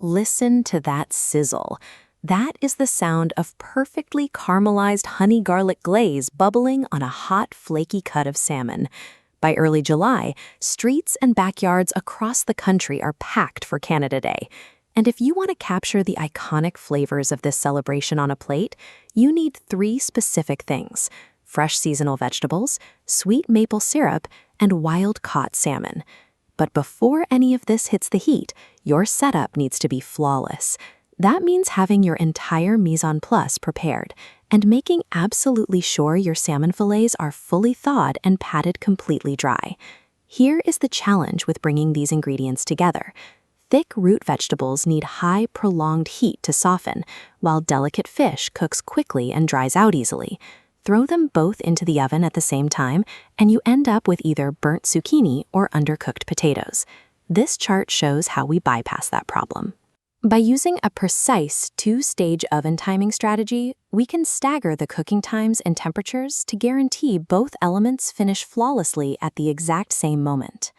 Listen to that sizzle. That is the sound of perfectly caramelized honey garlic glaze bubbling on a hot, flaky cut of salmon. By early July, streets and backyards across the country are packed for Canada Day. And if you want to capture the iconic flavors of this celebration on a plate, you need three specific things: fresh seasonal vegetables, sweet maple syrup, and wild-caught salmon. But before any of this hits the heat, your setup needs to be flawless. That means having your entire mise en place prepared and making absolutely sure your salmon fillets are fully thawed and patted completely dry. Here is the challenge with bringing these ingredients together. Thick root vegetables need high, prolonged heat to soften, while delicate fish cooks quickly and dries out easily. Throw them both into the oven at the same time, and you end up with either burnt zucchini or undercooked potatoes. This chart shows how we bypass that problem. By using a precise two-stage oven timing strategy, we can stagger the cooking times and temperatures to guarantee both elements finish flawlessly at the exact same moment.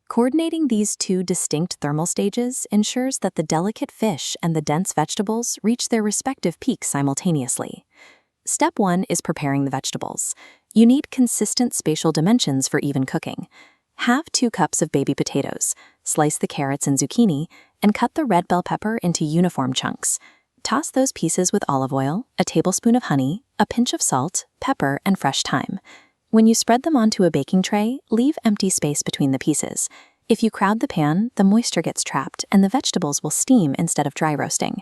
Coordinating these two distinct thermal stages ensures that the delicate fish and the dense vegetables reach their respective peaks simultaneously. Step 1 is preparing the vegetables. You need consistent spatial dimensions for even cooking. Have 2 cups of baby potatoes, slice the carrots and zucchini, and cut the red bell pepper into uniform chunks. Toss those pieces with olive oil, a tablespoon of honey, a pinch of salt, pepper, and fresh thyme. When you spread them onto a baking tray, leave empty space between the pieces. If you crowd the pan, the moisture gets trapped and the vegetables will steam instead of dry roasting.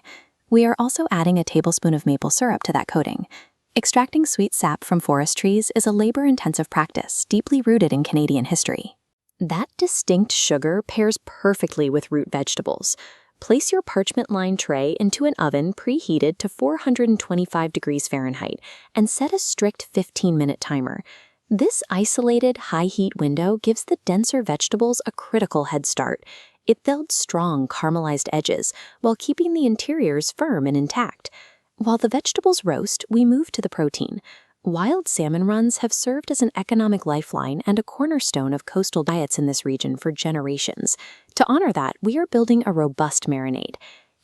We are also adding a tablespoon of maple syrup to that coating. Extracting sweet sap from forest trees is a labor-intensive practice deeply rooted in Canadian history. That distinct sugar pairs perfectly with root vegetables. Place your parchment-lined tray into an oven preheated to 425 degrees Fahrenheit and set a strict 15-minute timer. This isolated, high-heat window gives the denser vegetables a critical head start. It builds strong, caramelized edges while keeping the interiors firm and intact. While the vegetables roast, we move to the protein. Wild salmon runs have served as an economic lifeline and a cornerstone of coastal diets in this region for generations. To honor that, we are building a robust marinade.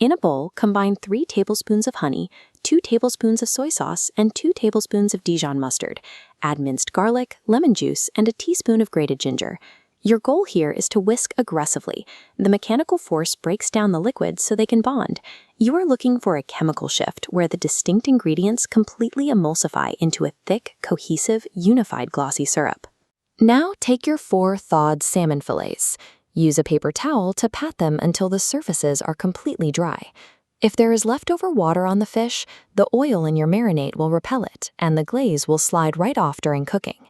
In a bowl, combine 3 tablespoons of honey, 2 tablespoons of soy sauce, and 2 tablespoons of Dijon mustard. Add minced garlic, lemon juice, and a teaspoon of grated ginger. Your goal here is to whisk aggressively. The mechanical force breaks down the liquids so they can bond. You are looking for a chemical shift where the distinct ingredients completely emulsify into a thick, cohesive, unified glossy syrup. Now take your 4 thawed salmon fillets. Use a paper towel to pat them until the surfaces are completely dry. If there is leftover water on the fish, the oil in your marinade will repel it, and the glaze will slide right off during cooking.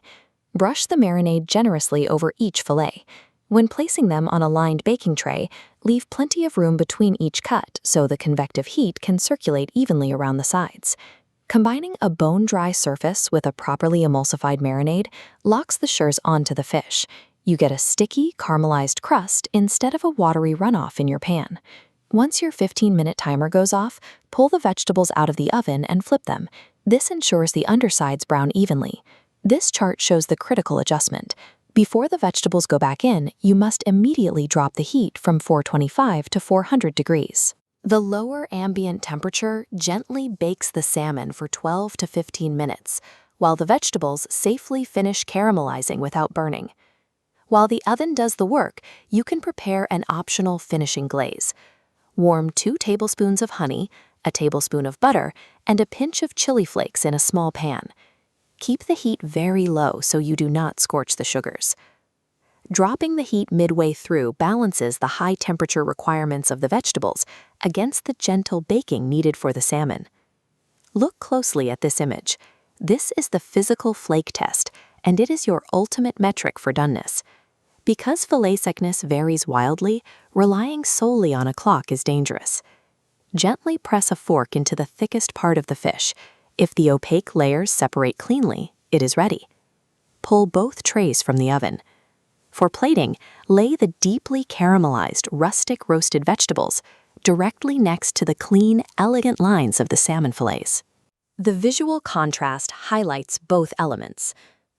Brush the marinade generously over each fillet. When placing them on a lined baking tray, leave plenty of room between each cut so the convective heat can circulate evenly around the sides. Combining a bone-dry surface with a properly emulsified marinade locks the sugars onto the fish. You get a sticky, caramelized crust instead of a watery runoff in your pan. Once your 15-minute timer goes off, pull the vegetables out of the oven and flip them. This ensures the undersides brown evenly. This chart shows the critical adjustment. Before the vegetables go back in, you must immediately drop the heat from 425 to 400 degrees. The lower ambient temperature gently bakes the salmon for 12 to 15 minutes, while the vegetables safely finish caramelizing without burning. While the oven does the work, you can prepare an optional finishing glaze. Warm 2 tablespoons of honey, a tablespoon of butter, and a pinch of chili flakes in a small pan. Keep the heat very low so you do not scorch the sugars. Dropping the heat midway through balances the high temperature requirements of the vegetables against the gentle baking needed for the salmon. Look closely at this image. This is the physical flake test, and it is your ultimate metric for doneness. Because fillet thickness varies wildly, relying solely on a clock is dangerous. Gently press a fork into the thickest part of the fish. If the opaque layers separate cleanly, it is ready. Pull both trays from the oven. For plating, lay the deeply caramelized, rustic roasted vegetables directly next to the clean, elegant lines of the salmon fillets. The visual contrast highlights both elements.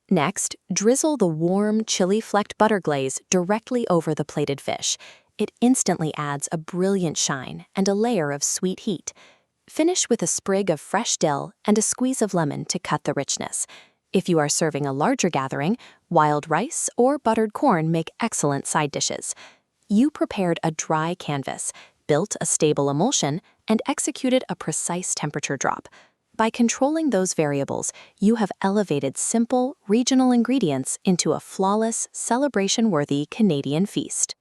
Next, drizzle the warm, chili-flecked butter glaze directly over the plated fish. It instantly adds a brilliant shine and a layer of sweet heat. Finish with a sprig of fresh dill and a squeeze of lemon to cut the richness. If you are serving a larger gathering, wild rice or buttered corn make excellent side dishes. You prepared a dry canvas, built a stable emulsion, and executed a precise temperature drop. By controlling those variables, you have elevated simple, regional ingredients into a flawless, celebration-worthy Canadian feast.